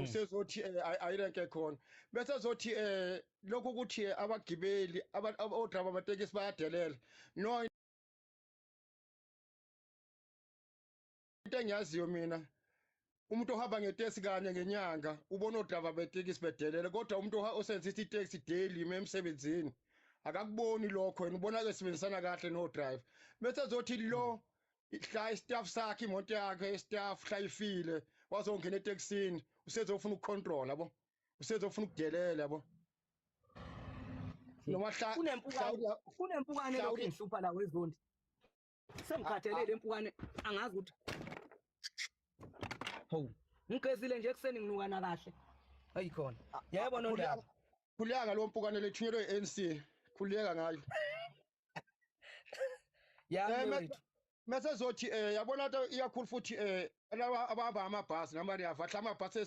usezothi ayirenke khona bese zothi lokho ukuthi abagibeli odrama amatekisi bayadelela no into engiyaziyo mina umuntu ohamba ngeteksi kanye ngenyanga ubona odrama betekisi bedelela kodwa umuntu osebenzisa itaxi daily emsebenzini akakuboni lokho yena ubona ke sebenzisana kahle no driver bese zothi lo ihla istaff sakhe imoto yakhe istaff hlayifile wazongena eTexini usezofuna ukucontrol yabo usezofuna ukudelela yabo noma kunempukane lokho ingihlupha la wezondi sengikhathelele lempukane angazi ukuthi ho ngigezile nje ekseni nginukana kahle ayikhona yebo nondaba khuleka lo mpukane lethunyelwe ANC khuleka ngayo yami mase zothi yabona into iyakhulu futhi laba abahamba amabhasi noma liyavahla amabhasi